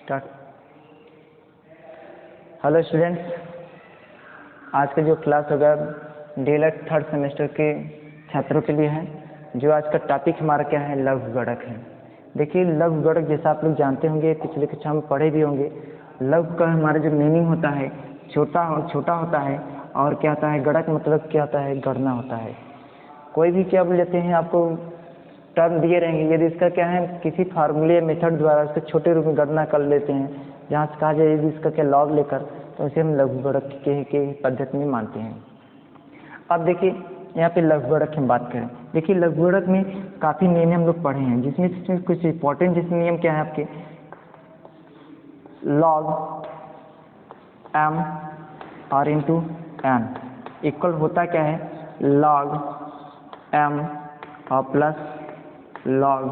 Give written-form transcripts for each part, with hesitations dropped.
Start. Hello students, आज का जो क्लास होगा डीएलएड थर्ड सेमेस्टर के छात्रों के लिए है। जो आज का टॉपिक हमारा क्या है, लघु गणक है। देखिए, लघु गणक जैसा आप लोग जानते होंगे, पिछले कक्षा में पढ़े भी होंगे। लघु का हमारा जो मीनिंग होता है छोटा होता है, और क्या होता है गणक मतलब क्या होता है, गणना होता है। कोई भी क्या बोल जाते हैं, आपको टर्म दिए रहेंगे, यदि इसका क्या है किसी फार्मूले मेथड द्वारा इसके छोटे रूप में गणना कर लेते हैं, जहाँ से कहा जाए यदि इसका क्या लॉग लेकर, तो इसे हम लघु गणक के पद्धति में मानते हैं। अब देखिए यहाँ पे लघु गणक की हम बात करें। देखिए, लघु गणक में काफ़ी नियम हम लोग पढ़े हैं, जिसमें कुछ इंपॉर्टेंट जैसे नियम क्या है आपके, log M R into N equal होता क्या है, लॉग एम और प्लस लॉग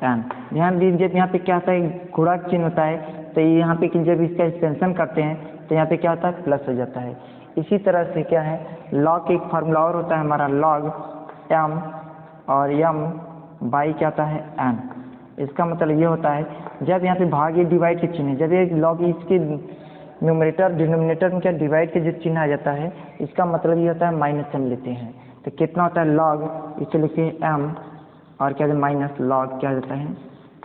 एन। ध्यान दीजिए, यहाँ पे क्या होता है, गुणा चिन्ह होता है, तो यहाँ पे जब इसका एक्सटेंशन करते हैं तो यहाँ पे क्या होता है, प्लस हो जाता है। इसी तरह से क्या है, लॉग का एक फार्मूला और होता है हमारा, लॉग एम और एम बाई क्या होता है, एन। इसका मतलब ये होता है, जब यहाँ पे भाग ये डिवाइड के चिन्ह, जब ये लॉग इसके न्यूमरेटर डिनोमिनेटर में क्या डिवाइड के जो चिन्ह आ जाता है, इसका मतलब ये होता है माइनस हम लेते हैं। तो कितना होता है, लॉग इसे लिखते हैं एम और क्या माइनस लॉग क्या होता है,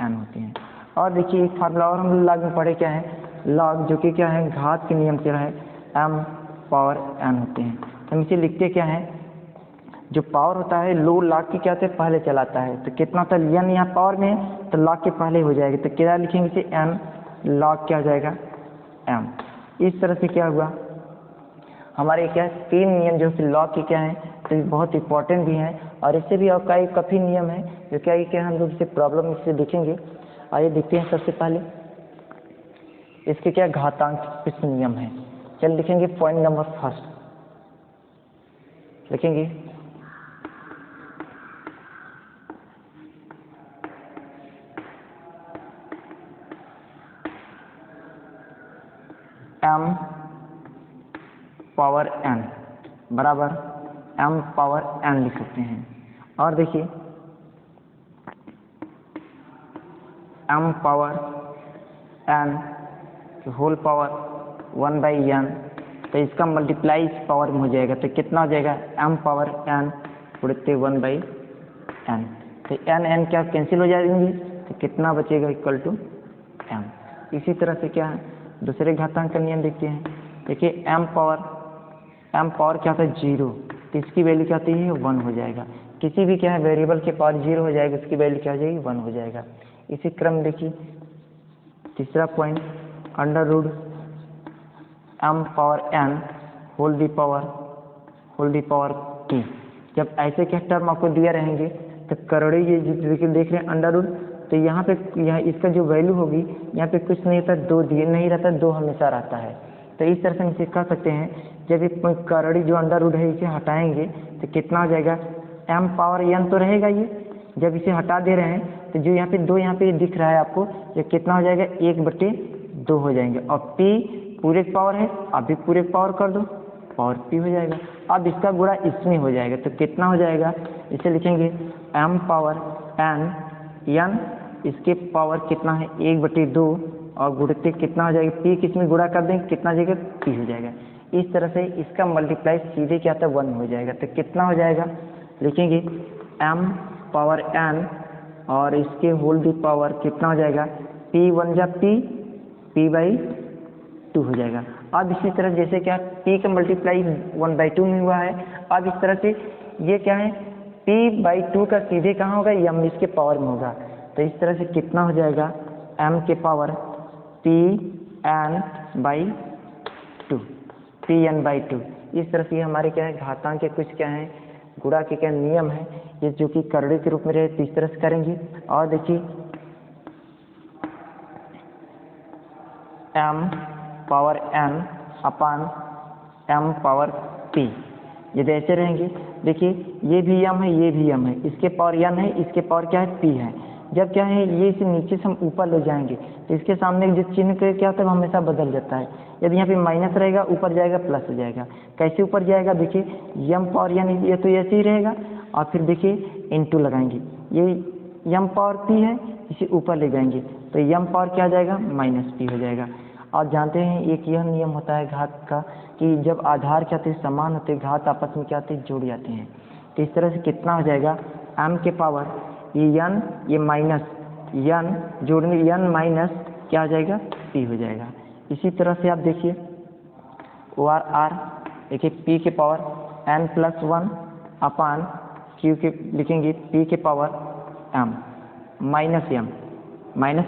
एन होते हैं। और देखिए एक फार्मूला और हम लॉग में पढ़े क्या है, लॉग जो कि क्या है घात के नियम से है, एम पावर एन होते हैं। हम इसे लिखते क्या है, जो पावर होता है लो लॉग की क्या होता है पहले चलाता है, तो कितना होता है एन यहाँ पावर में है तो लॉग के पहले हो जाएगा, तो क्या लिखेंगे इसे एन लॉग क्या हो जाएगा, एम। इस तरह से क्या हुआ, हमारे क्या है तीन नियम जो कि लॉग के क्या है, तो बहुत इंपॉर्टेंट भी हैं। और इससे भी आपका एक काफ़ी नियम है जो क्या है कि हम लोग इसे प्रॉब्लम इससे देखेंगे। आइए देखते हैं। सबसे पहले इसके क्या घातांक कुछ नियम है। चल लिखेंगे पॉइंट नंबर फर्स्ट, लिखेंगे एम पावर एन बराबर एम पावर एन लिख सकते हैं। और देखिए M power N whole power 1/n, तो इसका मल्टीप्लाई इस पावर में हो जाएगा, तो कितना हो जाएगा, एम पावर एन उड़ते 1/n। तो एन क्या कैंसिल हो जाएंगे, तो कितना बचेगा, इक्वल टू एम। इसी तरह से क्या है दूसरे घातांक का नियम देखते हैं। देखिए एम पावर क्या होता है 0, तो इसकी वैल्यू क्या आती है 1 हो जाएगा। किसी भी क्या है वेरिएबल के पावर 0 हो जाएगा, इसकी वैल्यू क्या हो जाएगी 1 हो जाएगा। इसी क्रम देखिए तीसरा point, under root M power N whole the power p। जब ऐसे क्या टर्म आपको दिया रहेंगे तो करोड़े ये देख रहे हैं अंडर रूट, तो यहाँ पे इसका जो वैल्यू होगी यहाँ पे कुछ नहीं रहता, 2 दिए नहीं रहता, 2 हमेशा रहता है। तो इस तरह से हम इसे कह सकते हैं, जब एक करोड़ी जो अंडर रूट है इसे हटाएंगे तो कितना हो जाएगा, एम पावर एन तो रहेगा ये, जब इसे हटा दे रहे हैं तो जो यहाँ पे 2 यहाँ पे दिख रहा है आपको, ये कितना हो जाएगा 1/2 हो जाएंगे। और p पूरे पावर है, अभी पूरे पावर कर दो, पावर p हो जाएगा। अब इसका गुणा इसमें हो जाएगा, तो कितना हो जाएगा, इसे लिखेंगे m पावर n इसके पावर कितना है 1/2 और गुणित कितना हो जाएगा, p किसमें गुणा कर देंगे कितना हो जाएगा, p हो जाएगा। इस तरह से इसका मल्टीप्लाई सीधे क्या था 1 हो जाएगा, तो कितना हो जाएगा, लिखेंगे m पावर n और इसके होल दी पावर कितना हो जाएगा, p1 जा p/2 हो जाएगा। अब इसी तरह जैसे क्या p का मल्टीप्लाई 1/2 में हुआ है, अब इस तरह से ये क्या है p/2 का सीधे कहाँ होगा, m इसके पावर में होगा, तो इस तरह से कितना हो जाएगा, m के पावर pn/2। इस तरह से हमारे क्या है घातांक के कुछ क्या है गुणा के क्या नियम है, ये जो कि करोड़े के रूप में रहे, तो इस तरह से करेंगे। और देखिए m पावर n अपान m पावर p, यदि ऐसे रहेंगे, देखिए ये भी m है, ये भी m है, इसके पावर n है, इसके पावर क्या है p है। जब क्या है ये इसे नीचे से हम ऊपर ले जाएंगे तो इसके सामने जो चिन्ह क्या होता है हमेशा बदल जाता है। यदि यहाँ पे माइनस रहेगा ऊपर जाएगा प्लस हो जाएगा। कैसे ऊपर जाएगा, देखिए m पावर n ये तो ऐसे ही रहेगा, और फिर देखिए इंटू लगाएंगे, ये m पावर p है, इसे ऊपर ले जाएंगे तो यम पावर क्या आ जाएगा, माइनस पी हो जाएगा। और जानते हैं एक यह नियम होता है घात का कि जब आधार क्या होते हैं समान होते हैं, घात आपस में क्या होते हैं, जुड़ जाते हैं। तो इस तरह से कितना हो जाएगा, m के पावर ये n ये माइनस n जोड़ने n माइनस क्या हो जाएगा, p हो जाएगा। इसी तरह से आप देखिए ओ आर देखिए p के पावर n प्लस 1 अपान q के लिखेंगे p के पावर m माइनस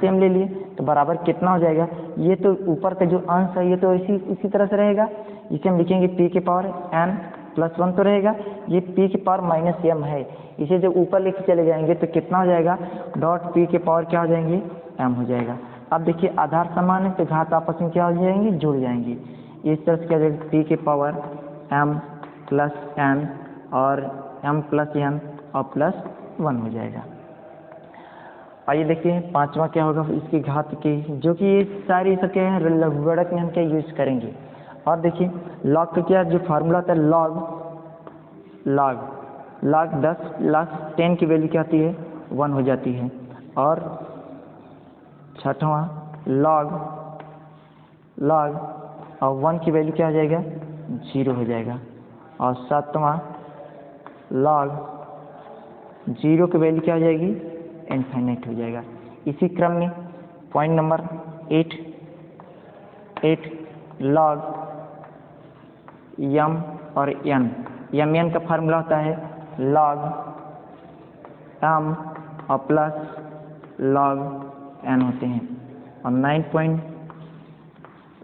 m ले लिए तो बराबर कितना हो जाएगा, ये तो ऊपर का जो अंश है ये तो इसी तरह से रहेगा, इसे हम लिखेंगे p के पावर n प्लस 1 तो रहेगा, ये p के पावर माइनस m है, इसे जब ऊपर लेके चले जाएंगे तो कितना हो जाएगा, डॉट p के पावर क्या हो जाएंगे, m हो जाएगा। अब देखिए आधार समान है तो घात आपस में क्या हो जाएंगी, जुड़ जाएंगी। इस तरह से क्या हो जाएगा, p के पावर m प्लस n और m प्लस n और प्लस 1 हो जाएगा। आइए देखते हैं पांचवा क्या होगा इसकी घात की, जो कि ये सारी सब क्या है लघुगणक में हम क्या यूज करेंगे। और देखिए लॉग का क्या जो फार्मूला होता है, लॉग 10 प्लस 10 की वैल्यू क्या आती है, 1 हो जाती है। और छठवां लॉग और 1 की वैल्यू क्या हो जाएगा, 0 हो जाएगा। और सातवां लॉग 0 की वैल्यू क्या हो जाएगी, इनफाइनाइट हो जाएगा। इसी क्रम में पॉइंट नंबर 8 लॉग यम और एन का फार्मूला होता है लॉग एम और प्लस लॉग एन होते हैं। और 9 point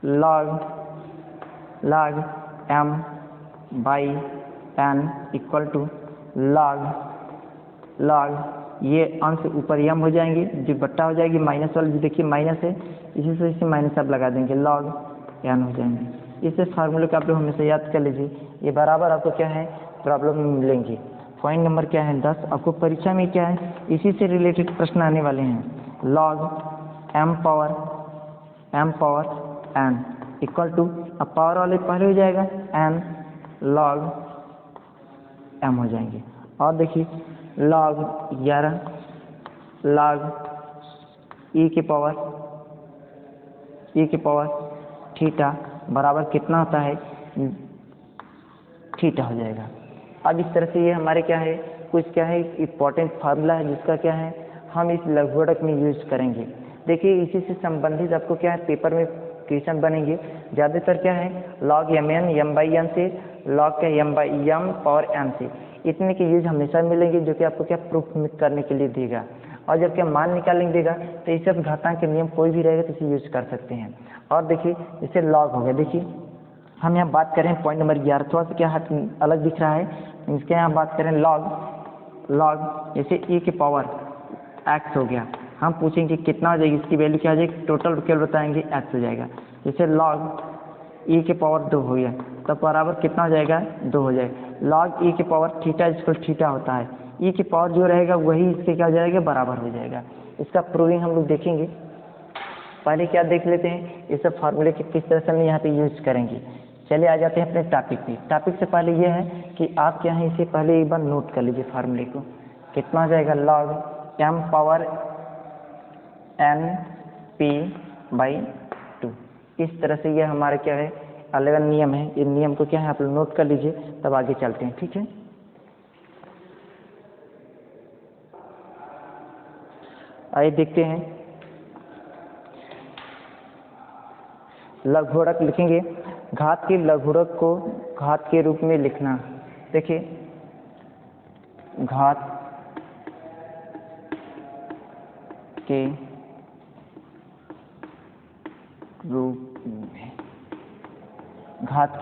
log M by N equal to log ये अंश ऊपर यम हो जाएंगे, जो बट्टा हो जाएगी माइनस वाली, देखिए माइनस है इसी से इसे माइनस आप लगा देंगे, लॉग एन हो जाएंगे। इस फार्मूले का आप लोग हमेशा याद कर लीजिए, ये बराबर आपको क्या है प्रॉब्लम में मिलेंगे। पॉइंट नंबर क्या है 10, आपको परीक्षा में क्या है इसी से रिलेटेड प्रश्न आने वाले हैं। Log M power N equal to, अब पावर वाले पहले हो जाएगा एन लॉग एम हो जाएंगे। और देखिए लॉग 11 लॉग ई के पावर थीटा बराबर कितना होता है, थीटा हो जाएगा। अब इस तरह से ये हमारे क्या है कुछ क्या है इम्पोर्टेंट फार्मूला है जिसका क्या है हम इस लघुगणक में यूज करेंगे। देखिए इसी से संबंधित आपको क्या है पेपर में क्वेश्चन बनेंगे ज़्यादातर क्या है लॉग एम बाई एन से, लॉग का M by M power N से, इतने के यूज हमेशा मिलेंगे जो कि आपको क्या प्रूफ करने के लिए देगा। और जब क्या मान निकालेंगे देगा तो इस सब घातांक के नियम कोई भी रहेगा तो इसे यूज कर सकते हैं। और देखिए जैसे लॉग हो गया, देखिए हम यहाँ बात करें पॉइंट नंबर 11 थोड़ा सा क्या हट अलग दिख रहा है, इसके यहाँ बात करें लॉग जैसे e के पावर x हो गया, हम पूछेंगे कितना हो जाएगी, इसकी वैल्यू क्या हो जाएगी, टोटल केवल बताएंगे x हो जाएगा। जैसे लॉग e के पावर 2 हो गया तब बराबर कितना हो जाएगा, 2 हो जाएगा। लॉग e के पावर थीटा इक्वल थीटा होता है, e के पावर जो रहेगा वही इसके क्या हो जाएगा, बराबर हो जाएगा। इसका प्रूविंग हम लोग देखेंगे, पहले क्या देख लेते हैं ये सब फार्मूले के किस तरह से हम यहाँ पे यूज करेंगे। चलिए आ जाते हैं अपने टॉपिक पे। टॉपिक से पहले ये है कि आप क्या है इसे पहले एक बार नोट कर लीजिए फार्मूले को, कितना हो जाएगा log M power N P by 2। इस तरह से ये हमारे क्या है अलग नियम है, इन नियम को क्या है आप लोग नोट कर लीजिए तब आगे चलते हैं, ठीक है। आइए देखते हैं लघुगणक लिखेंगे, घात के लघुगणक को घात के रूप में लिखना। देखिए घात के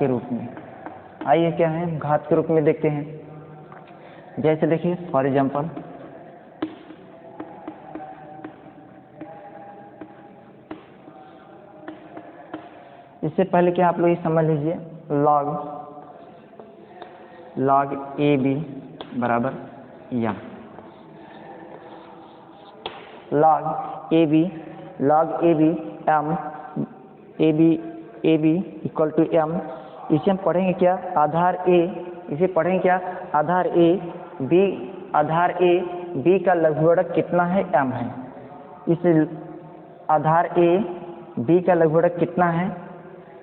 रूप में आइए क्या है घात के रूप में देखते हैं। जैसे देखिए फॉर एग्जांपल इससे पहले क्या आप लोग ये समझ लीजिए लॉग ए बी बराबर M, log A B M A B equal to M. इसे हम पढ़ेंगे क्या आधार ए, इसे पढ़ेंगे क्या आधार ए बी का लघुगणक कितना है, एम है। इस आधार ए बी का लघुगणक कितना है,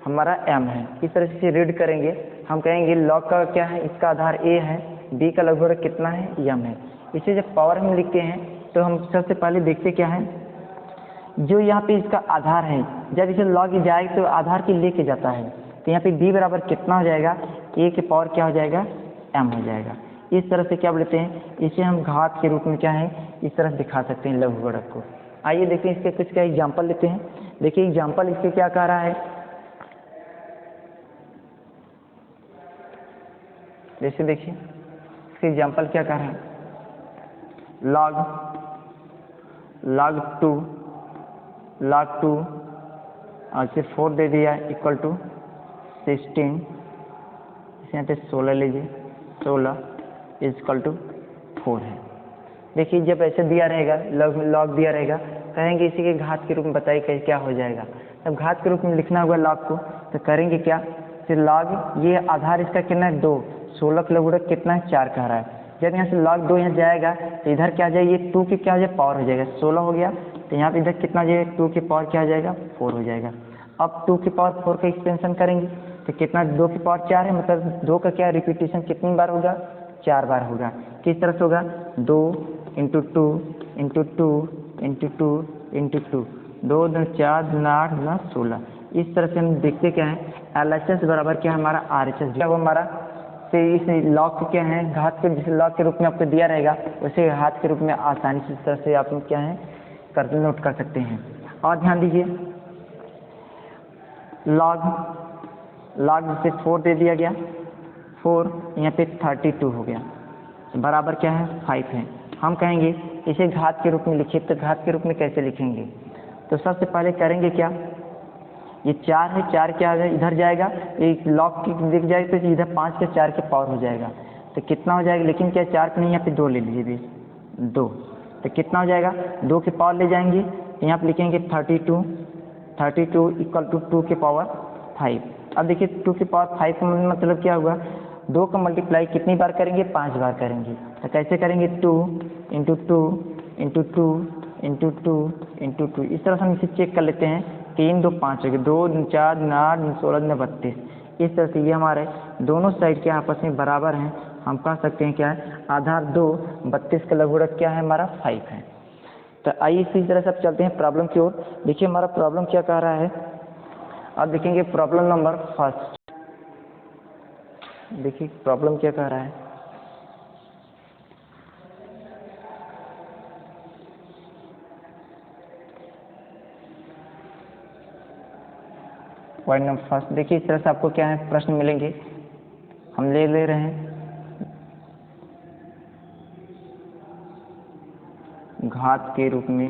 हमारा m है। इस तरह से रीड करेंगे, हम कहेंगे log का क्या है, इसका आधार a है, b का लघुगणक कितना है, m है। इसे जब पावर हम लिखते हैं तो हम सबसे पहले देखते क्या है, जो यहाँ पे इसका आधार है, जब इसे log जाएगा तो आधार की लेके जाता है, तो यहाँ पे b बराबर कितना हो जाएगा, a के पावर क्या हो जाएगा, m हो जाएगा। इस तरह से क्या बोलते हैं, इसे हम घात के रूप में क्या है, इस तरह से दिखा सकते हैं लघुगणक को। आइए देखते हैं इसके कुछ क्या एग्जाम्पल लेते हैं। देखिए एग्जाम्पल इसके क्या कह रहा है, जैसे देखिए इसके एग्जाम्पल क्या कह रहा है, log 2 और इसे 4 दे दिया इक्वल टू 16, इसे यहाँ पे 16 लीजिए, 16 इक्वल टू 4 है। देखिए जब ऐसे दिया रहेगा, log दिया रहेगा, कहेंगे इसी के घात के रूप में बताइए कैसे क्या हो जाएगा। जब घात के रूप में लिखना होगा log को, तो करेंगे क्या, फिर log ये आधार इसका कितना है 2, 16 का लघुगणक कितना है 4 कह रहा है। जब यहाँ से log 2 यहाँ जाएगा तो इधर क्या जाएगा, ये 2 की क्या हो जाएगा, पावर हो जाएगा, 16 हो गया, तो यहाँ पे इधर कितना जाएगा, 2 की पावर क्या हो जाएगा, 4 हो जाएगा। अब 2 की पावर 4 का एक्सपेंशन करेंगे तो कितना, 2 की पावर 4 है, मतलब 2 का क्या रिपीटेशन कितनी बार होगा, 4 बार होगा। किस तरह से होगा, 2 इंटू 2 इंटू 2 इंटू 2 इंटू 2, 2 2 4 8 9 16। इस तरह से हम देखते क्या है, LHS बराबर क्या है हमारा RHS, जो हमारा से इस log के क्या है घात के, जिस log के रूप में आपको दिया रहेगा उसे घात के रूप में आसानी से इस तरह से आप लोग क्या है करते नोट कर सकते हैं। और ध्यान दीजिए log जैसे 4 दे दिया गया, 4 यहाँ पे 32 हो गया, बराबर क्या है 5 है। हम कहेंगे इसे घात के रूप में लिखिए, तो घात के रूप में कैसे लिखेंगे, तो सबसे पहले करेंगे क्या, ये 4 है, 4 क्या है इधर जाएगा, एक log की दिख जाएगा तो इधर 5 के 4 के पावर हो जाएगा, तो कितना हो जाएगा, लेकिन क्या 4 पे नहीं, यहाँ पे 2 ले लीजिए, 2, तो कितना हो जाएगा, 2 के पावर ले जाएंगे, यहाँ पे लिखेंगे 32 इक्वल टू 2 के पावर 5। अब देखिए 2 के पावर 5 का मतलब क्या हुआ, 2 का मल्टीप्लाई कितनी बार करेंगे, 5 बार करेंगे। तो कैसे करेंगे, 2 इंटू 2 इंटू 2 इंटू 2 इंटू 2, इस तरह से हम इसे चेक कर लेते हैं, 3 2 5 हो गए, 2 4 8 16 32। इस तरह से ये हमारे दोनों साइड के आपस में बराबर हैं, हम कह सकते हैं क्या है, आधार 2 32 का लघुगणक क्या है हमारा 5 है। तो आइए इसी तरह से अब चलते हैं प्रॉब्लम की ओर। देखिए हमारा प्रॉब्लम क्या कह रहा है, अब देखेंगे प्रॉब्लम नंबर फर्स्ट। देखिए प्रॉब्लम क्या कह रहा है, पॉइंट नंबर फर्स्ट। देखिए इस तरह से आपको क्या है प्रश्न मिलेंगे, हम ले रहे हैं घात के रूप में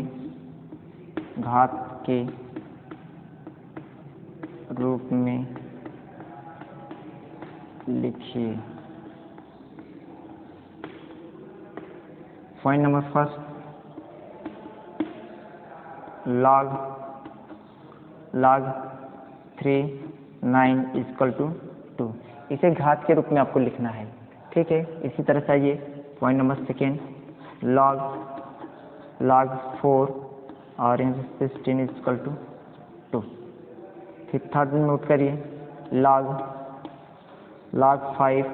लिखिए। Point number first, log 3 9 equal to 2, इसे घात के रूप में आपको लिखना है, ठीक है। इसी तरह से आइए पॉइंट नंबर सेकेंड, log 4 और यहाँ से 16 इक्वल टू 2। फिर थर्ड नोट करिए, log 5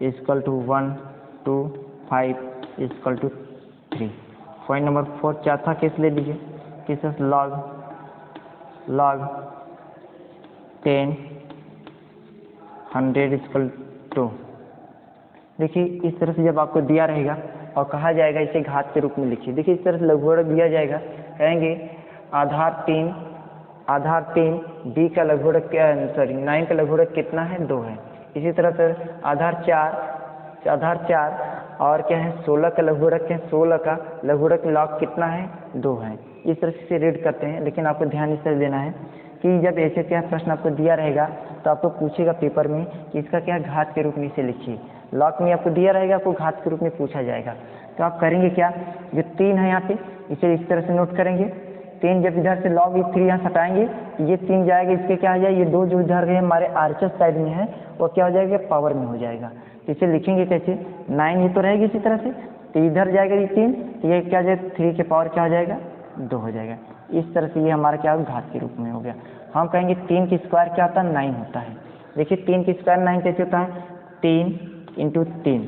equal to 1 2 5 equal to 3। Point number 4 चौथा केस ले लीजिए, केस log 10 100 इक्वल टू। देखिए इस तरह से जब आपको दिया रहेगा और कहा जाएगा इसे घात के रूप में लिखिए, देखिए इस तरह से लघुगणक दिया जाएगा, कहेंगे आधार 3 b का लघुगणक क्या है, 9 का लघुगणक कितना है, 2 है। इसी तरह से आधार 4 और क्या है 16 का लघुगणक है, 16 का लघुगणक log कितना है, 2 है। इस तरह से रीड करते हैं, लेकिन आपको ध्यान इस तरह देना है कि जब ऐसे क्या प्रश्न आपको दिया रहेगा तो आपको पूछेगा पेपर में कि इसका क्या घात के रूप में इसे लिखिए। log में आपको दिया रहेगा, आपको घात के रूप में पूछा जाएगा, तो आप करेंगे क्या, जो 3 है यहाँ पे इसे इस तरह से नोट करेंगे, 3 जब इधर से log 3 यहाँ हटाएंगे ये 3 जाएगा, इसके क्या हो जाएगा, ये 2 जो इधर गए हमारे RHS साइड में है वो क्या हो जाएगा, पावर में हो जाएगा। तो इसे लिखेंगे कैसे, 9 ये तो रहेगी इसी तरह से, तो इधर जाएगा ये 3, तो ये क्या हो जाएगा, 3 के पावर क्या हो जाएगा, 2 हो जाएगा। इस तरह से ये हमारा क्या घात के रूप में हो गया। हम कहेंगे 3 की स्क्वायर क्या होता है 9 होता है। देखिए 3 की स्क्वायर 9 कैसे होता है, 3 इंटू 3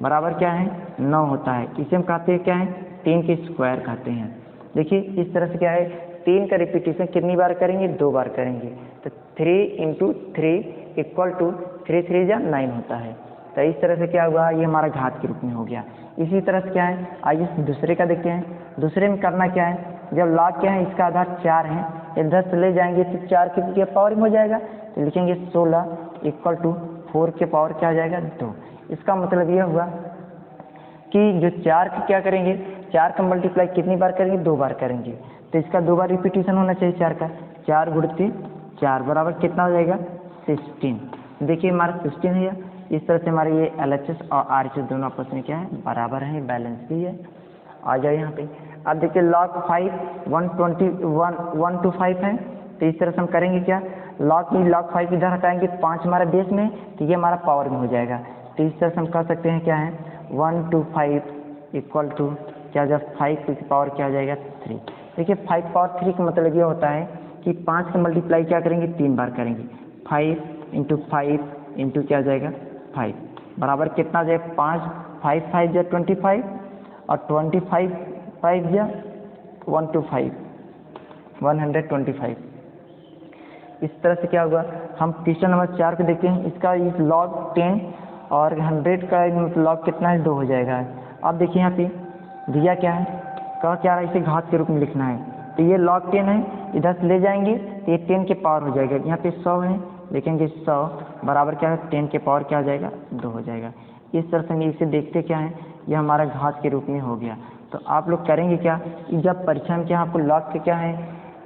बराबर क्या है 9 होता है। इसे हम कहते हैं क्या है 3 की स्क्वायर कहते हैं। देखिए इस तरह से क्या है 3 का रिपीटेशन कितनी बार करेंगे, 2 बार करेंगे, तो 3 इंटू 3 इक्वल टू 3 3 जा 9 होता है। तो इस तरह से क्या हुआ, ये हमारा घात के रूप में हो गया। इसी तरह से क्या है, आइए दूसरे का देखते हैं। दूसरे में करना क्या है, जब log क्या है इसका आधार 4 है, इधर से ले जाएंगे तो 4 की पावर में हो जाएगा, तो लिखेंगे 16 इक्वल टू 4 के पावर क्या आ जाएगा 2। इसका मतलब यह हुआ कि जो 4 की क्या करेंगे, 4 का मल्टीप्लाई कितनी बार करेंगे, 2 बार करेंगे, तो इसका 2 बार रिपीटेशन होना चाहिए 4 का। 4 गुणित 4 बराबर कितना हो जाएगा 16। देखिए हमारा 16 है। इस तरह से हमारे ये LHS और RHS दोनों आपस में क्या है बराबर है, बैलेंस भी है। आ जाए यहाँ पे। अब देखिए log 5 1 to 5 है, तो इस तरह से हम करेंगे क्या, log 5 इधर हटाएंगे, 5 हमारा बेस में, तो ये हमारा पावर में हो जाएगा। तो इस तरह से हम कह सकते हैं क्या है 1 to 5 इक्वल टू क्या, जब 5 की पावर क्या हो जाएगा 3। देखिए 5 पावर 3 का मतलब ये होता है कि 5 का मल्टीप्लाई क्या करेंगे 3 बार करेंगे, 5 इंटू 5 इंटू क्या हो जाएगा 5 बराबर कितना हो जाएगा 5 5 5 जा 25 और 25 5 जा 1 to 5 125। इस तरह से क्या होगा, हम क्वेश्चन नंबर 4 को देखते हैं। इसका इस log 10 और 100 का log कितना है 2 हो जाएगा। अब देखिए यहाँ पे दिया क्या है, कहा क्या रहा है, इसे घात के रूप में लिखना है, तो ये log 10 है, इधर से ले जाएंगे तो ये 10 के पावर हो जाएगा। यहाँ पे 100 है, लिखेंगे 100 बराबर क्या है 10 के पावर क्या हो जाएगा 2 हो जाएगा। इस तरह से हम इसे देखते क्या है, ये हमारा घात के रूप में हो गया। तो आप लोग करेंगे क्या, जब परीक्षा में क्या आपको log के क्या है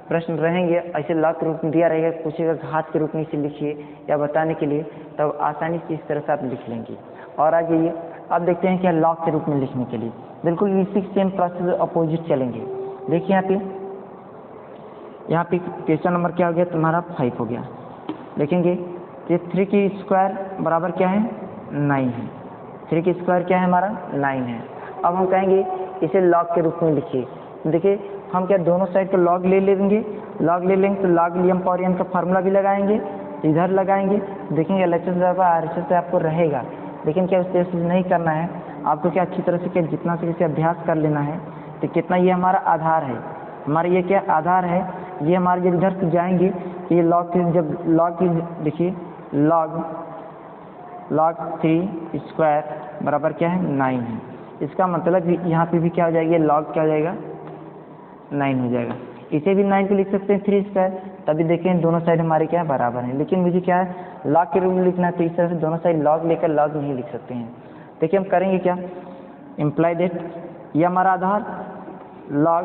प्रश्न रहेंगे, ऐसे log के रूप में दिया रहेगा, पूछेगा घात के रूप में इसे लिखिए या बताने के लिए, तब आसानी से इस तरह से आप लिख लेंगे। और आ जाइए अब देखते हैं क्या log के रूप में लिखने के लिए बिल्कुल इसी सेम प्रोसेस अपोजिट चलेंगे। देखिए यहाँ पे क्वेश्चन नंबर क्या हो गया तुम्हारा 5 हो गया। देखेंगे ये 3 की स्क्वायर बराबर क्या है 9 है, 3 की स्क्वायर क्या है हमारा 9 है। अब हम कहेंगे इसे log के रूप में लिखिए। देखिए हम क्या दोनों साइड को log ले लेंगे, log ले लेंगे तो log लियम पावर n का फार्मूला भी लगाएंगे, इधर लगाएंगे, देखेंगे LHS RHS से आपको रहेगा, लेकिन क्या उससे नहीं करना है आपको, क्या अच्छी तरह से क्या जितना से इसे अभ्यास कर लेना है। तो कितना ये हमारा आधार है, हमारा ये क्या आधार है, ये हमारे जब इधर से जाएंगे तो ये log की जब log की देखिए log 3 स्क्वायर बराबर क्या है 9 है। इसका मतलब यहाँ पे भी क्या हो जाएगा, log क्या हो जाएगा 9 हो जाएगा। इसे भी 9 को लिख सकते हैं 3 स्क्वायर, तभी देखें दोनों साइड हमारे क्या बराबर हैं। लेकिन मुझे क्या है log के रूप में लिखना है, तो इस तरह से दोनों साइड log लेकर log नहीं लिख सकते हैं। देखिए हम करेंगे क्या, इम्प्लाई दैट ये हमारा आधार log,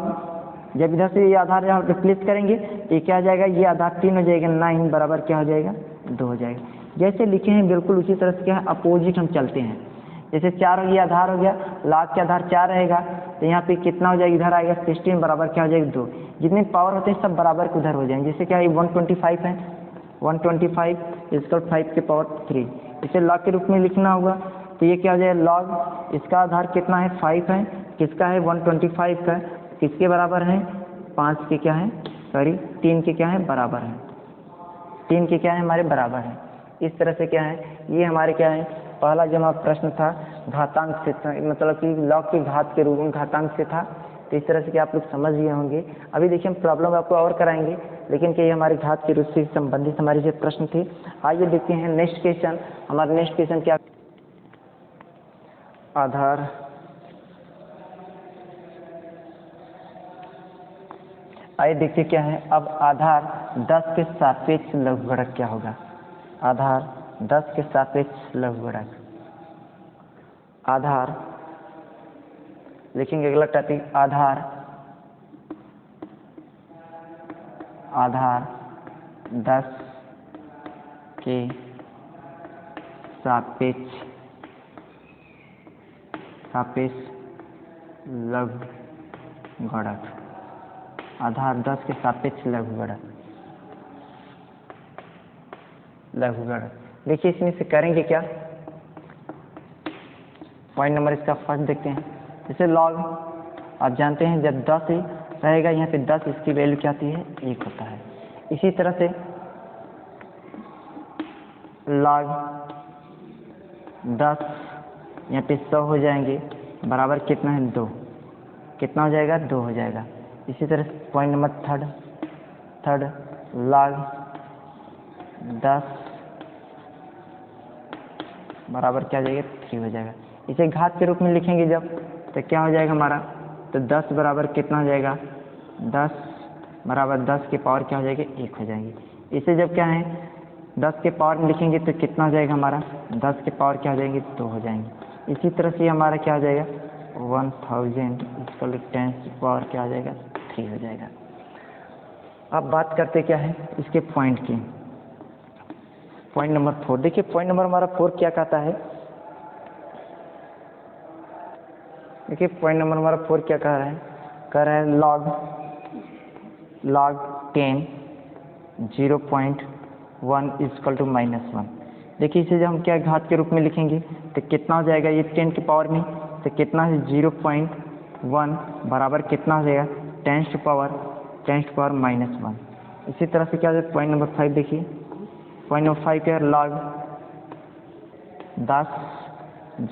जब इधर से ये आधार यहाँ रिप्लेस करेंगे ये क्या हो जाएगा, ये आधार 3 हो जाएगा, 9 बराबर क्या हो जाएगा 2 हो जाएगा। जैसे लिखे हैं बिल्कुल उसी तरह से क्या है अपोजिट हम चलते हैं। जैसे 4 हो गया आधार हो गया, log के आधार 4 रहेगा, तो यहाँ पे कितना हो जाएगा इधर आएगा 16 बराबर क्या हो जाएगा 2। जितने पावर होते हैं सब बराबर के उधर हो जाएंगे। जैसे क्या है 125 है, 125 इसका 5 के पावर 3, इसे log के रूप में लिखना होगा, तो ये क्या हो जाएगा log, इसका आधार कितना है 5 है, किसका है 125 का, किसके बराबर है 5 के क्या है सॉरी 3 के क्या है बराबर है, 3 के क्या है हमारे बराबर है। इस तरह से क्या है ये हमारे क्या है पहला जो हमारा प्रश्न था घातांक से था, मतलब कि log के घात के रूप में घातांक से था। तो इस तरह से क्या आप लोग समझ गए होंगे। अभी देखिए हम प्रॉब्लम आपको और कराएंगे, लेकिन क्या ये हमारे घात के रूप से संबंधित हमारे जो प्रश्न थे। आइए देखते हैं नेक्स्ट क्वेश्चन। हमारा नेक्स्ट क्वेश्चन क्या, आधार आइए देखिए क्या है। अब आधार 10 के सापेक्ष लघुगणक क्या होगा, आधार 10 के सापेक्ष लघुगणक। आधार लिखेंगे अगला टॉपिक, आधार 10 के सापेक्ष लघुगणक। आधार 10 के सापेक्ष लघुगणक। देखिए इसमें से करेंगे क्या, पॉइंट नंबर इसका फर्स्ट देखते हैं। जैसे log आप जानते हैं जब 10 है रहेगा यहाँ पे 10, इसकी वैल्यू क्या आती है 1 होता है। इसी तरह से log 10 यहाँ पे 100 हो जाएंगे, बराबर कितना है 2, कितना हो जाएगा 2 हो जाएगा। इसी तरह पॉइंट नंबर थर्ड log 10 बराबर क्या हो जाएगा 3 हो जाएगा। इसे घात के रूप में लिखेंगे जब, तो क्या हो जाएगा हमारा, तो 10 बराबर कितना हो जाएगा 10 बराबर 10 की पावर क्या हो जाएगी 1 हो जाएगी। इसे जब क्या है 10 के पावर में लिखेंगे तो कितना हो जाएगा हमारा 10 के पावर क्या हो जाएंगे 2 हो जाएंगे। इसी तरह से हमारा क्या हो जाएगा 1000 इसका 10 की पावर क्या हो जाएगा 3 हो जाएगा। अब बात करते क्या है इसके पॉइंट की, पॉइंट नंबर 4। देखिए पॉइंट नंबर हमारा 4 क्या कहता है, देखिए पॉइंट नंबर हमारा 4 क्या कह रहा है log 10 0.1 इक्वल टू -1। देखिए इसे जब हम क्या घात के रूप में लिखेंगे तो कितना हो जाएगा, ये 10 की पावर में तो कितना है 0.1 बराबर कितना हो जाएगा 10 टू पावर -1। इसी तरह से क्या हो जाएगा पॉइंट नंबर 5। देखिए पॉइंट नंबर 5 क्या है log 10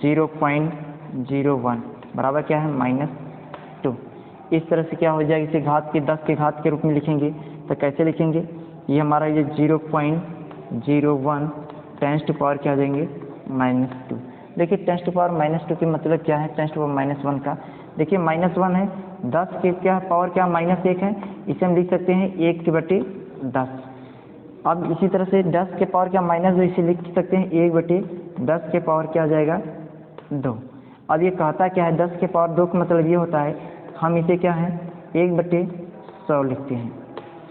0.01 बराबर क्या है -2। इस तरह से क्या हो जाएगा, इसे घात के 10 के घात के रूप में लिखेंगे तो कैसे लिखेंगे, ये हमारा ये 0.01 10 टू पावर क्या हो जाएंगे -2। देखिए 10 टू पावर -2 की मतलब क्या है, 10 टू पावर -1 का, देखिए -1 है 10 के क्या पावर क्या -1 है, इसे हम लिख सकते हैं 1/10। अब इसी तरह से 10 के पावर क्या -2 इसे लिख सकते हैं 1/10 के पावर क्या हो जाएगा 2। अब ये कहता क्या है 10 के पावर 2 का मतलब ये होता है हम इसे क्या है 1/100 लिखते हैं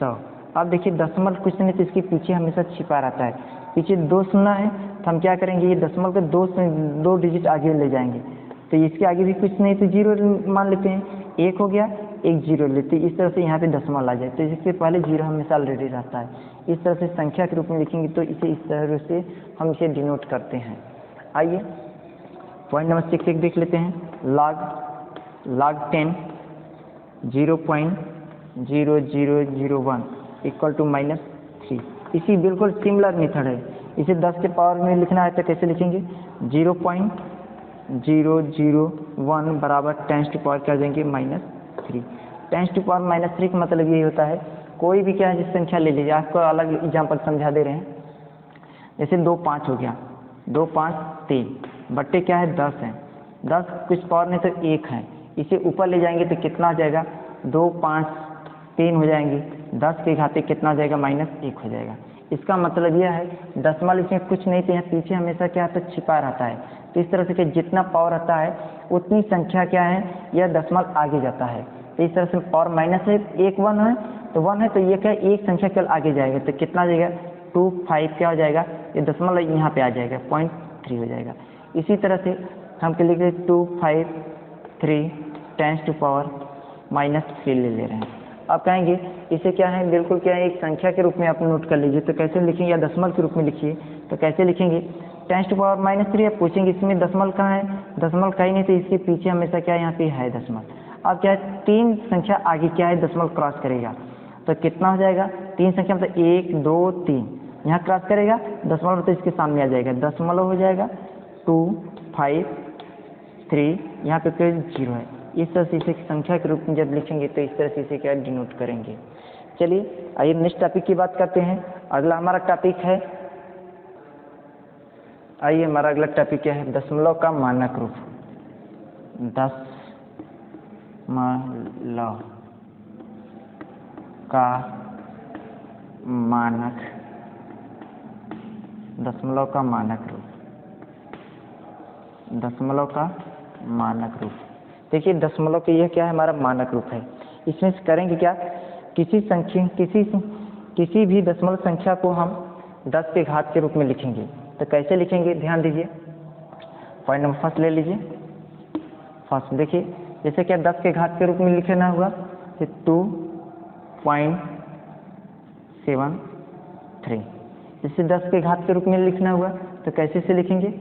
100। अब देखिए दशमलव कुछ नहीं तो इसके पीछे हमेशा छिपा रहता है, पीछे 2 शून्य है तो हम क्या करेंगे ये दशमलव के 2 डिजिट आगे ले जाएंगे, तो इसके आगे भी कुछ नहीं तो 0 मान लेते हैं, 1 हो गया 1 0 लेते हैं। इस तरह से यहाँ पे दशमलव आ जाए तो इससे पहले 0 हमेशा ऑलरेडी रहता है। इस तरह से संख्या के रूप में लिखेंगे तो इसे इस तरह से हम इसे डिनोट करते हैं। आइए पॉइंट नंबर 6 एक देख लेते हैं, log 10 0.0001 इक्वल टू -3। इसी बिल्कुल सिमिलर मेथड है, इसे 10 के पावर में लिखना है तो कैसे लिखेंगे 0.001 बराबर 10 टू पावर क्या देंगे -3। 10 टू पावर -3 का मतलब यही होता है कोई भी क्या है जिस संख्या ले लीजिए, आपको अलग एग्जाम्पल समझा दे रहे हैं, जैसे 2 5 हो गया 2 5 3 बट्टे क्या है 10 है, 10 कुछ पावर नहीं तो 1 है, इसे ऊपर ले जाएंगे तो कितना आ जाएगा 2 5 3 हो जाएंगे, 10 के घाते कितना आ जाएगा -1 हो जाएगा। इसका मतलब यह है दशमलव इसमें कुछ नहीं तो यहाँ पीछे हमेशा क्या तो छिपा रहता है, तो इस तरह से कि जितना पावर आता है उतनी संख्या क्या है यह दशमलव आगे जाता है। तो इस तरह से पावर माइनस है 1 1 है तो 1 है तो ये क्या एक संख्या केवल आगे जाएगा तो कितना आ जाएगा 2 5 क्या हो जाएगा, ये दशमलव यहाँ पे आ जाएगा 0.3 हो जाएगा। इसी तरह से हम क्या लिख रहे 2 5 3 10 टू पावर -3 ले रहे हैं। अब कहेंगे इसे क्या है बिल्कुल क्या है एक संख्या के रूप में आप नोट कर लीजिए, तो कैसे लिखेंगे या दशमलव के रूप में लिखिए तो कैसे लिखेंगे 10 टू पावर -3। आप पूछेंगे इसमें दशमलव कहाँ है, दशमलव कहीं नहीं तो इसके पीछे हमेशा क्या यहाँ पे है दशमलव। अब क्या है 3 संख्या आगे क्या है दशमलव क्रॉस करेगा तो कितना हो जाएगा 3 संख्या मतलब 1 2 3 यहाँ क्रॉस करेगा दशमलव तो इसके सामने आ जाएगा, दशमलव हो जाएगा 2 5 3 यहाँ पे कोई 0 है। इस तरह से इसे संख्या के रूप में जब लिखेंगे तो इस तरह से इसे क्या डिनोट करेंगे। चलिए आइए नेक्स्ट टॉपिक की बात करते हैं। अगला हमारा टॉपिक है, आइए हमारा अगला टॉपिक क्या है दशमलव का मानक रूप। दशमलव का मानक, दशमलव का मानक रूप, दशमलव का मानक रूप। देखिए दशमलव के यह क्या है हमारा मानक रूप है। इसमें से करेंगे क्या किसी संख्या किसी भी दशमलव संख्या को हम 10 के घात के रूप में लिखेंगे तो कैसे लिखेंगे ध्यान दीजिए। पॉइंट नंबर फर्स्ट ले लीजिए। फर्स्ट देखिए जैसे क्या 10 के घात के रूप में लिखना हुआ तो 2.73, इसे 10 के घात के रूप में लिखना हुआ तो कैसे से लिखेंगे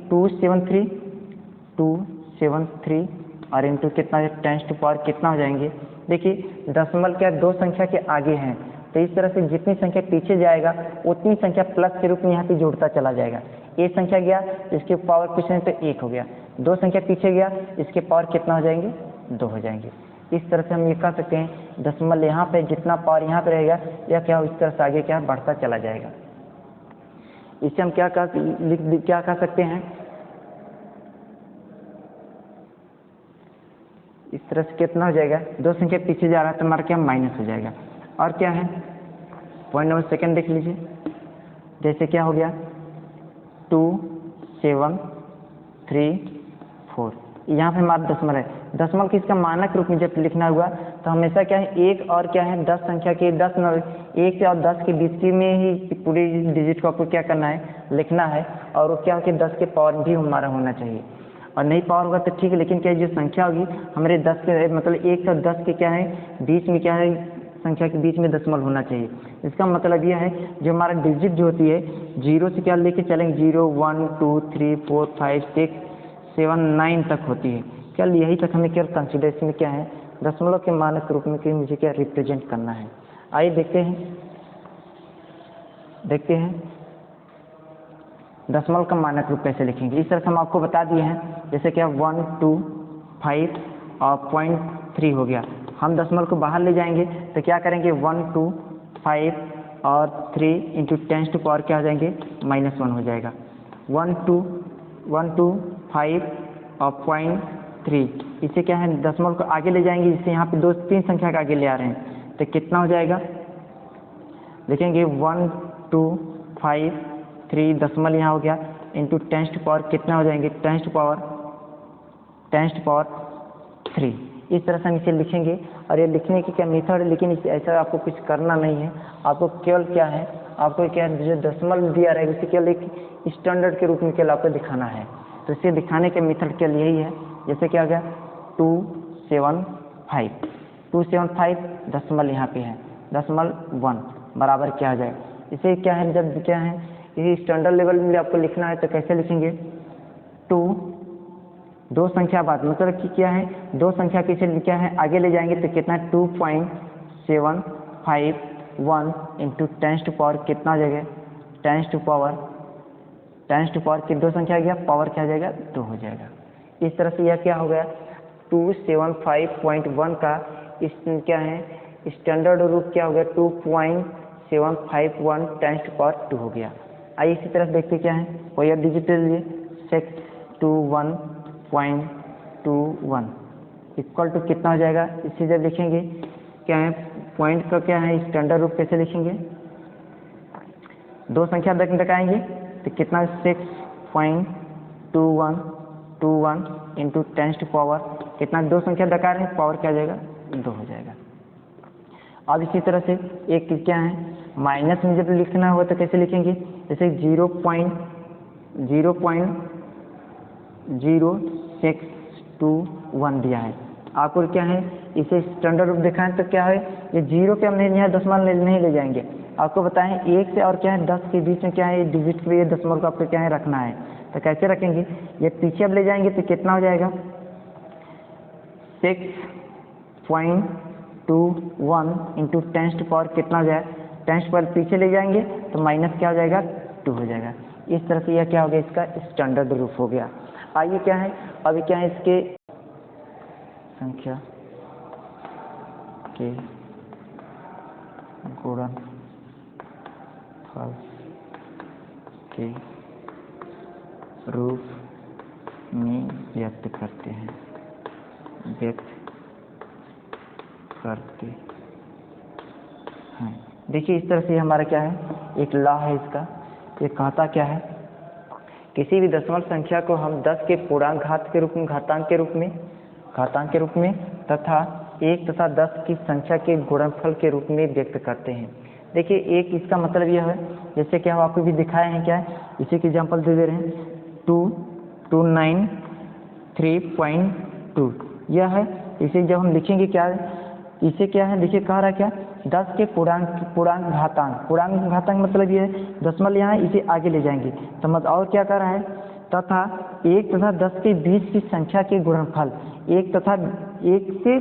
273 और इंटू कितना 10 टू पावर कितना हो जाएंगे देखिए दशमलव क्या दो संख्या के आगे हैं, तो इस तरह से जितनी संख्या पीछे जाएगा उतनी संख्या प्लस के रूप में यहाँ पे जोड़ता चला जाएगा। एक संख्या गया इसके पावर कुछ नहीं तो 1 हो गया, दो संख्या पीछे गया इसके पावर कितना हो जाएंगे 2 हो जाएंगे। इस तरह से हम ये कह सकते हैं दशमलव यहाँ पे जितना पावर यहाँ पे रहेगा यह क्या इस तरह से आगे क्या बढ़ता चला जाएगा। इससे हम क्या कह सकते हैं, इस तरह से कितना हो जाएगा, दो संख्या पीछे जा रहा है तो हमारा क्या माइनस हो जाएगा। और क्या है पॉइंट नंबर सेकंड देख लीजिए, जैसे क्या हो गया 2 7 3 4, यहाँ पे हमारा दशमलव है। दशमलव की इसका मानक रूप में जब लिखना हुआ तो हमेशा क्या है एक और क्या है 10 संख्या के 10 1 से और 10 के बीच में ही पूरी डिजिट को आपको क्या करना है लिखना है, और वो क्या हो कि 10 के पावर भी हमारा होना चाहिए, और नहीं पावर होगा तो ठीक है, लेकिन क्या जो संख्या होगी हमारे 10 के मतलब 1 से 10 के क्या है बीच में क्या है संख्या के बीच में दशमलव होना चाहिए। इसका मतलब यह है जो हमारा डिजिट जो होती है 0 से क्या लेके चलेंगे 0 1 2 3 4 5 6 7 9 तक होती है, केवल यही तक हमें केवल कंसिडरेशन में क्या है दशमलव के मानक रूप में कि मुझे क्या रिप्रेजेंट करना है। आइए देखते हैं दशमलव का मानक रूप कैसे लिखेंगे। इस तरह से हम आपको बता दिए हैं, जैसे क्या 1 2 5 और 0.3 हो गया। हम दशमलव को बाहर ले जाएंगे तो क्या करेंगे 1 2 5 और 3 इंटू 10 टू पावर क्या हो जाएंगे -1 हो जाएगा। 1 2 5 और 0.3, इसे क्या है दशमलव को आगे ले जाएंगे, इससे यहाँ पे 2 3 संख्या का आगे ले आ रहे हैं तो कितना हो जाएगा, देखेंगे 1 2 5 3 दशमलव यहाँ हो गया इंटू 10 टू पावर कितना हो जाएंगे 10 टू पावर 3। इस तरह से हम इसे लिखेंगे, और ये लिखने की क्या मेथड है, लेकिन इसे ऐसा आपको कुछ करना नहीं है, आपको केवल क्या है आपको क्या जो दशमलव दिया रहेगा उसे केवल एक स्टैंडर्ड के रूप में केवल आपको दिखाना है। तो इसे दिखाने के मेथड केवल यही है, जैसे क्या हो गया 2 7 5 दशमलव यहाँ पे है दशमलव 1 बराबर क्या हो जाएगा। इसे क्या है जब क्या है यही स्टैंडर्ड लेवल में आपको लिखना है तो कैसे लिखेंगे 2 दो संख्या बाद मतलब कि क्या है दो संख्या पीछे क्या है आगे ले जाएंगे तो कितना 2.751 इंटू 10 टू पावर कितना हो जाएगा 10 टू पावर की दो संख्या आ गया पावर क्या हो जाएगा 2 हो जाएगा। इस तरह से यह क्या हो गया 275.1 का इस क्या है स्टैंडर्ड रूप क्या हो गया 2.751 10 टू पावर 2 हो गया। आइए इसी तरह देखते क्या है कोई और डिजिटल लिए 621.21 इक्वल टू कितना हो जाएगा। इसे जब लिखेंगे क्या है पॉइंट का क्या है स्टैंडर्ड रूप कैसे लिखेंगे, दो संख्या दिखाएंगे तो कितना 6.2121 इंटू 10 टू पावर कितना दो संख्या दिखा रहे हैं पावर क्या हो जाएगा 2 हो जाएगा। अब इसी तरह से एक क्या है माइनस में जब लिखना हो तो कैसे लिखेंगे, जैसे 0.0621 दिया है आपको क्या है इसे स्टैंडर्ड रूप दिखाएं तो क्या है ये 0 पे हम यहाँ दशमलव नहीं ले जाएंगे, आपको बताएं 1 से और क्या है 10 के बीच में क्या है डिजिट पे ये दशमलव को आपको क्या है रखना है तो कैसे रखेंगे, ये पीछे अब ले जाएंगे तो कितना हो जाएगा 6.21 इंटू 10 टू पावर कितना हो जाएगा 10 पर पीछे ले जाएंगे तो माइनस क्या हो जाएगा 2 हो जाएगा। इस तरह से यह क्या हो गया इसका स्टैंडर्ड रूप हो गया। आइए क्या है अभी क्या है इसके संख्या के गुणनफल के रूप में व्यक्त करते हैं देखिए इस तरह से हमारा क्या है एक लॉ है इसका, ये कहता क्या है किसी भी दशमलव संख्या को हम 10 के पूर्णांक घात के रूप में घातांक के रूप में तथा 1 तथा 10 की संख्या के गुणनफल के रूप में व्यक्त करते हैं। देखिए एक इसका मतलब यह है जैसे कि हम आपको भी दिखाए हैं क्या है इसी के एग्जांपल दे रहे हैं 293.2 यह है। इसे जब हम लिखेंगे क्या है इसे क्या है देखिए कह रहा है क्या 10 के पूर्णांक घातांक मतलब ये है दशमलव यहाँ इसे आगे ले जाएंगे तो मतलब और क्या कर रहा है तथा 1 तथा 10 के बीच की संख्या के गुणनफल 1 से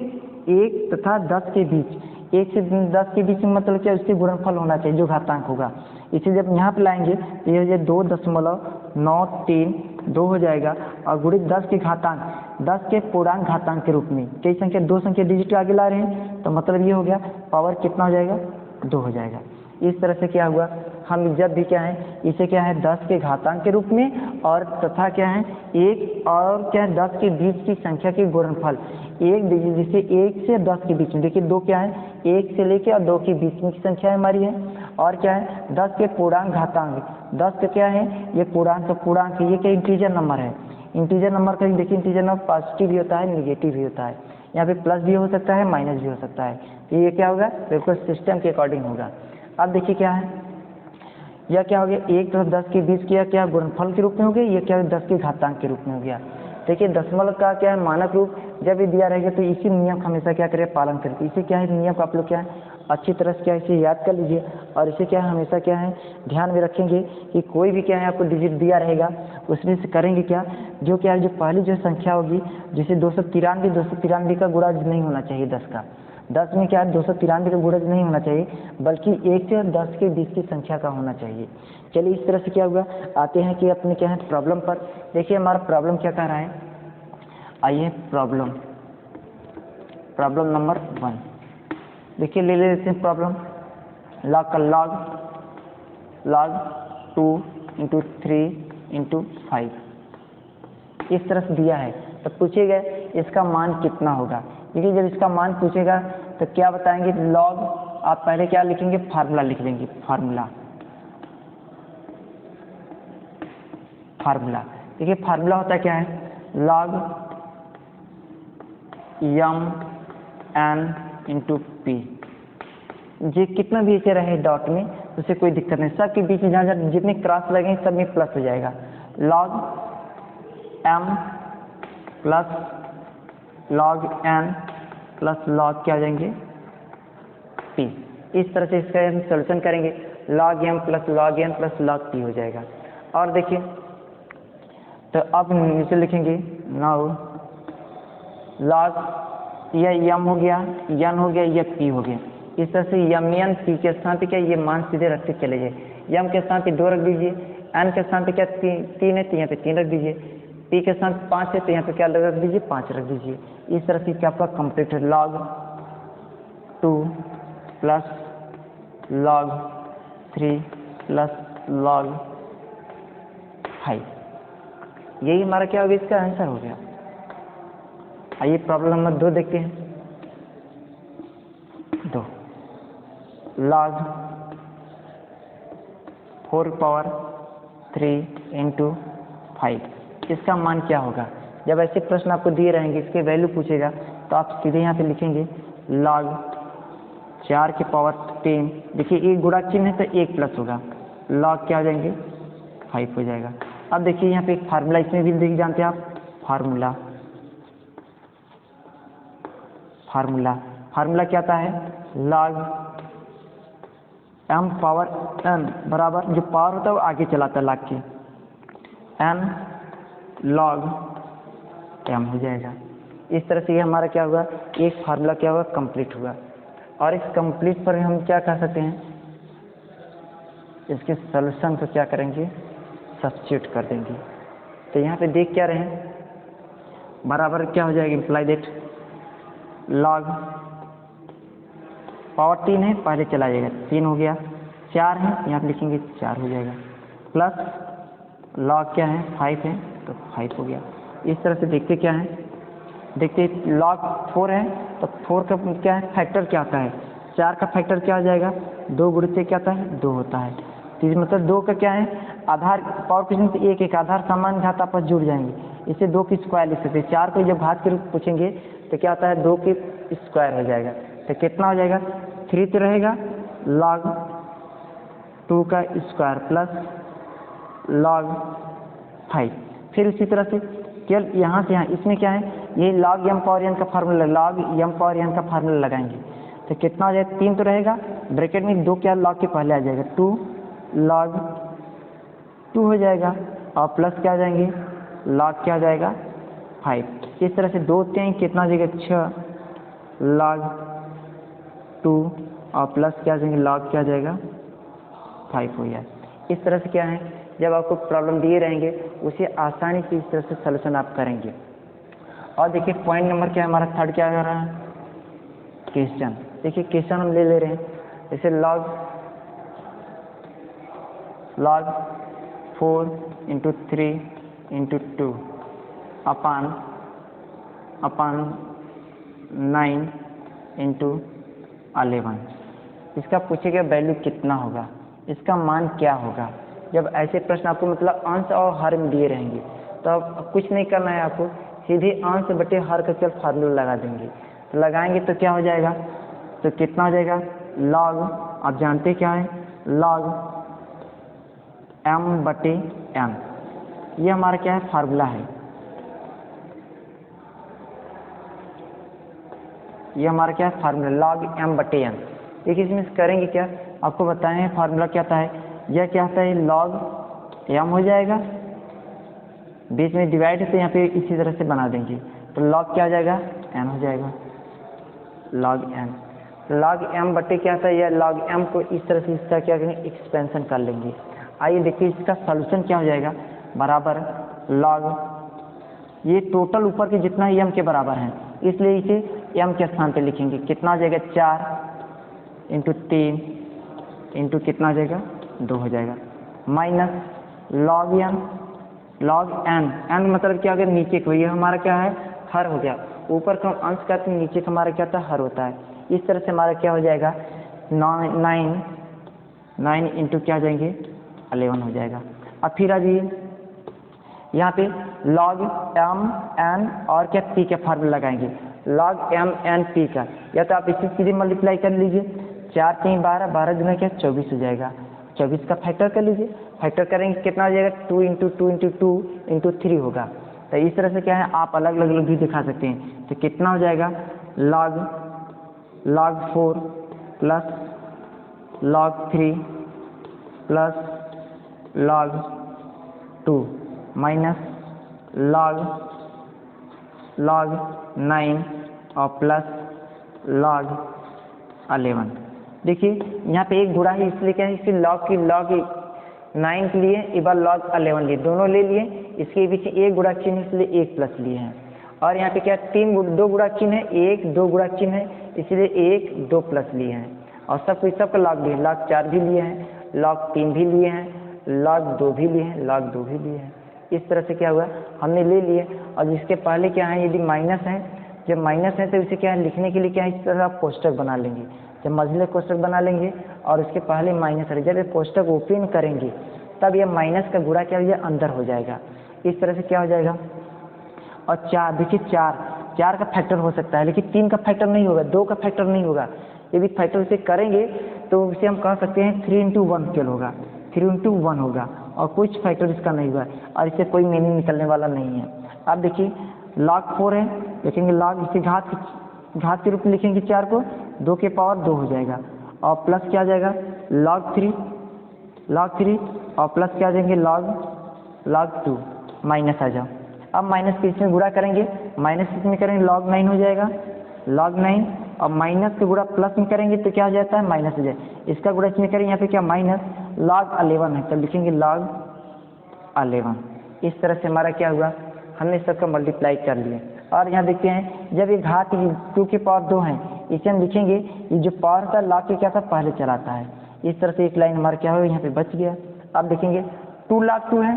1 तथा 10 के बीच, 1 से 10 के बीच में मतलब क्या, उसके गुणनफल होना चाहिए जो घातांक होगा। इसे जब यहाँ पे लाएंगे तो ये हो जाए 2.932 हो जाएगा, और गुणित 10 के घातांक, 10 के पूर्णांक घातांक के रूप में कई संख्या, 2 संख्या डिजिट आगे ला रहे हैं, तो मतलब ये हो गया पावर कितना हो जाएगा, 2 हो जाएगा। इस तरह से क्या हुआ, हम जब भी क्या है इसे क्या है 10 के घातांक के रूप में, और तथा क्या है 1 और क्या है 10 के बीच की संख्या के गुणनफल, एक जैसे 1 से 10 के बीच में, देखिए 2 क्या है 1 से लेके और 2 के बीच में की संख्या हमारी है, और क्या है 10 के पूर्णांक घातांक, 10 का क्या है ये पूर्णांक, तो पूर्णांक ये क्या इंटीजर नंबर है, इंटीजर नंबर का देखिए इंटीजर नंबर पॉजिटिव भी होता है नेगेटिव भी होता है, यहाँ पे प्लस भी हो सकता है माइनस भी हो सकता है, तो ये क्या होगा बिल्कुल सिस्टम के अकॉर्डिंग होगा। अब देखिए क्या है, यह क्या हो गया 1 तथा 10 के बीच किया क्या गुणनफल के रूप में हो गया, ये क्या 10 के घातांक के रूप में हो गया। देखिए दशमलव का क्या है मानक रूप जब भी दिया रहेगा तो इसी नियम का हमेशा क्या करें पालन करके, इसे क्या है नियम का आप लोग क्या है अच्छी तरह से क्या है इसे याद कर लीजिए, और इसे क्या है हमेशा क्या है ध्यान में रखेंगे कि कोई भी क्या है आपको डिजिट दिया रहेगा उसमें से करेंगे क्या, जो क्या है जो पहली जो संख्या होगी, जैसे 293 का गुणा नहीं होना चाहिए 10 का, 10 में क्या है 293 का गुणज नहीं होना चाहिए, बल्कि 1 से 10 के बीच की संख्या का होना चाहिए। चलिए इस तरह से क्या हुआ, आते हैं कि अपने क्या है प्रॉब्लम पर। देखिए हमारा प्रॉब्लम क्या कह रहा है, आइए प्रॉब्लम नंबर 1 देखिए ले लेते हैं प्रॉब्लम, लॉग का लॉग 2 × 3 × 5 इस तरह से दिया है, तो पूछेगा इसका मान कितना होगा। देखिए जब इसका मान पूछेगा तो क्या बताएंगे, लॉग आप पहले क्या लिखेंगे फार्मूला लिख देंगे, फार्मूला देखिए फार्मूला होता क्या है log m n × p, जी कितना भी इसे रहे डॉट में उसे कोई दिक्कत नहीं, सब के बीच में जहाँ जहाँ जितने क्रॉस लगेंगे सब में प्लस हो जाएगा, log m plus log n plus log क्या हो जाएंगे p। इस तरह से इसका हम सोल्यूशन करेंगे, log m plus log n plus log p हो जाएगा। और देखिए तो अब नीचे लिखेंगे नाउ log यह m हो गया, n हो गया, यह p हो गया, इस तरह से m n p के स्थान पे क्या ये मान सीधे रखते चले जाए, m के स्थान पे 2 रख दीजिए, n के स्थान पे क्या 3 है तो यहाँ पे 3 रख दीजिए, p के स्थान 5 है तो यहाँ पे क्या रख दीजिए 5 रख दीजिए। इस तरह से क्या आपका कंप्लीट है log 2 plus log 3 plus log 5, यही हमारा क्या हो गया इसका आंसर हो गया। आइए प्रॉब्लम नंबर 2 देखते हैं, 2 log 4⁻³ × 5 इसका मान क्या होगा। जब ऐसे प्रश्न आपको दिए रहेंगे इसके वैल्यू पूछेगा तो आप सीधे यहाँ पे लिखेंगे log 4⁻3, देखिए एक गुणा चिन्ह है तो 1 प्लस होगा, log क्या हो जाएंगे 5 हो जाएगा। अब देखिए यहाँ पे एक फार्मूला इसमें भी देख जानते हैं आप, फार्मूला क्या आता है log m पावर n बराबर, जो पावर होता है वो आगे चलाता है log के, n log m हो जाएगा। इस तरह से ये हमारा क्या हुआ एक फार्मूला क्या हुआ कंप्लीट हुआ। और इस कंप्लीट पर हम क्या कह सकते हैं, इसके सॉल्यूशन को क्या करेंगे सब्स्टिट्यूट कर देंगे, तो यहाँ पे देख क्या रहे हैं बराबर क्या हो जाएगा, इम्प्लाई दैट log पावर 3 है पहले चला जाएगा 3 हो गया, 4 है यहाँ पे लिखेंगे 4 हो जाएगा, प्लस log क्या है 5 है तो 5 हो गया। इस तरह से देखते क्या है, देखते log 4 है तो 4 का क्या है फैक्टर क्या आता है, 4 का फैक्टर क्या हो जाएगा 2 गुणित से क्या आता है 2 होता है, तो मतलब 2 का क्या है आधार पावर क्वेश्चन से एक आधार सामान्य घात आपस जुड़ जाएंगे, इसे 2 की स्क्वायर लिख सकते हैं। 4 को जब घात के रूप पूछेंगे तो क्या आता है 2 की स्क्वायर हो जाएगा, तो कितना हो जाएगा 3 तो रहेगा log 2 का स्क्वायर प्लस log 5। फिर इसी तरह से केवल यहाँ से यहाँ इसमें क्या है ये log m पावर n का formula, log m power n का फार्मूला लगाएंगे तो कितना हो जाएगा 3 तो रहेगा, ब्रैकेट में 2 क्या log के पहले आ जाएगा 2 log 2 हो जाएगा, और प्लस क्या आ जाएंगे log क्या आ जाएगा 5। इस तरह से 2 3 कितना हो जाएगा 6 log 2 और प्लस क्या जाएंगे log क्या जाएगा 5 हो गया। इस तरह से क्या है, जब आपको प्रॉब्लम दिए रहेंगे उसे आसानी से इस तरह से सलूशन आप करेंगे। और देखिए पॉइंट नंबर क्या है हमारा, थर्ड क्या कर रहा है, क्वेश्चन। देखिए क्वेश्चन हम ले रहे हैं, जैसे log 4 × 3 × 2 अपान 9 × 11। इसका पूछेगा वैल्यू कितना होगा, इसका मान क्या होगा। जब ऐसे प्रश्न आपको मतलब अंश और हर में दिए रहेंगे तो अब कुछ नहीं करना है, आपको सीधे अंश बटे हर का केवल फार्मूला लगा देंगे। तो लगाएंगे तो क्या हो जाएगा, तो कितना हो जाएगा log, आप जानते क्या है log m बटे n, ये हमारा क्या है फार्मूला है, ये हमारा क्या है फार्मूला log m बटे n। देखिए इसमें करेंगे क्या, आपको बताएं फार्मूला क्या था है, यह क्या होता है log m हो जाएगा, बीच में डिवाइड है तो यहाँ पे इसी तरह से बना देंगे, तो log क्या हो जाएगा n हो जाएगा log n। log m बटे क्या था, यह log m को इस तरह से इसका क्या करेंगे एक्सपेंशन कर लेंगे। आइए देखिए इसका सॉल्यूशन क्या हो जाएगा, बराबर log, ये टोटल ऊपर के जितना ही m के बराबर है इसलिए इसे m के स्थान पे लिखेंगे, कितना हो जाएगा 4 × 3 इंटू कितना हो जाएगा 2 हो जाएगा, माइनस log n मतलब क्या, अगर नीचे को ये हमारा क्या है हर हो गया, ऊपर का अंश करते हैं नीचे का हमारा क्या था हर होता है। इस तरह से हमारा क्या हो जाएगा 9 इंटू क्या जाएंगे 11 हो जाएगा। अब फिर आ जाइए यहाँ पे log m n और क्या p का फार्मूला लगाएंगे, log m n p का, या तो आप इसे सीधे मल्टीप्लाई कर लीजिए, 4 3 12 12 दूना क्या 24 हो जाएगा, 24 का फैक्टर कर लीजिए, फैक्टर करेंगे कितना हो जाएगा 2 × 2 × 2 × 3 होगा। तो इस तरह से क्या है आप अलग अलग भी दिखा सकते हैं, तो कितना हो जाएगा log 4 plus log 3 plus log 2 minus log 9 और प्लस log 11। देखिए यहाँ पे एक गुणा है इसलिए क्या है, इससे log 9 के लिए एक बार log 11 लिए, दोनों ले लिए, इसके पीछे एक गुणा चिन्ह है इसलिए एक प्लस लिए हैं। और यहाँ पे क्या 2 गुणा चिन्ह है, 1 2 गुणा चिन्ह है इसलिए 1 2 प्लस लिए हैं। और सबका log लिए, log 4 भी लिए हैं, log 3 भी लिए हैं, log 2 भी लिए हैं, log 2 भी लिए हैं। इस तरह से क्या हुआ हमने ले लिए। और जिसके पहले क्या है यदि माइनस है, जब माइनस है तो इसे क्या है लिखने के लिए क्या है इस तरह आप कोष्टक बना लेंगे, जब मझले कोष्टक बना लेंगे और उसके पहले माइनस है, जब ये कोष्टक ओपन करेंगे तब ये माइनस का गुणा क्या ये अंदर हो जाएगा। इस तरह से क्या हो जाएगा। और 4 देखिए 4 का फैक्टर हो सकता है लेकिन 3 का फैक्टर नहीं होगा, 2 का फैक्टर नहीं होगा। यदि फैक्टर से करेंगे तो इसे हम कह सकते हैं 3 × 1 केवल होगा, 3 × 1 होगा और कुछ फैक्टर इसका नहीं हुआ और इससे कोई मीनिंग निकलने वाला नहीं है। अब देखिए log 4 है, देखेंगे log इसे घात के रूप में लिखेंगे 4 को, 2 के पावर 2 हो जाएगा और प्लस क्या आ जाएगा log 3 और प्लस क्या आ जाएंगे log 2 माइनस आ जाओ। अब माइनस के इसमें गुणा करेंगे, माइनस इसमें करेंगे log 9 हो जाएगा, log 9 और माइनस के गुणा प्लस में करेंगे तो क्या हो जाता है माइनस हो जाए। इसका गुणा इसमें करेंगे यहाँ पे क्या माइनस log 11 है तो लिखेंगे log 11। इस तरह से हमारा क्या हुआ हमने सबका मल्टीप्लाई कर लिया। और यहाँ देखते हैं जब ये घात 2 के पावर 2 है इसे हम लिखेंगे, ये जो पावर था log के क्या था पहले चलाता है। इस तरह से एक लाइन हमारा क्या हो यहाँ पे बच गया। अब देखेंगे 2 log 2 है,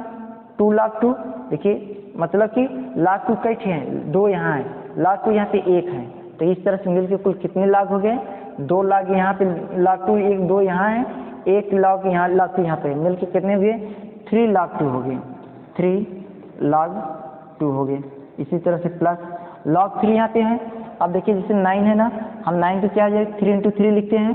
2 log 2 देखिए मतलब कि log 2 कई हैं, 2 यहाँ है, log 2 यहाँ पे 1 है, तो इस तरह से मिलकर कुल कितने log हो गए 2 log यहाँ पे log 2 1 2 यहाँ है, 1 log यहाँ log 2 यहाँ पे मिलकर कितने हुए 3 log 2 हो गए, 3 log 2 हो गए। इसी तरह से प्लस log 3 यहाँ पे है। अब देखिए जैसे 9 है ना, हम 9 को क्या 3 × 3 लिखते हैं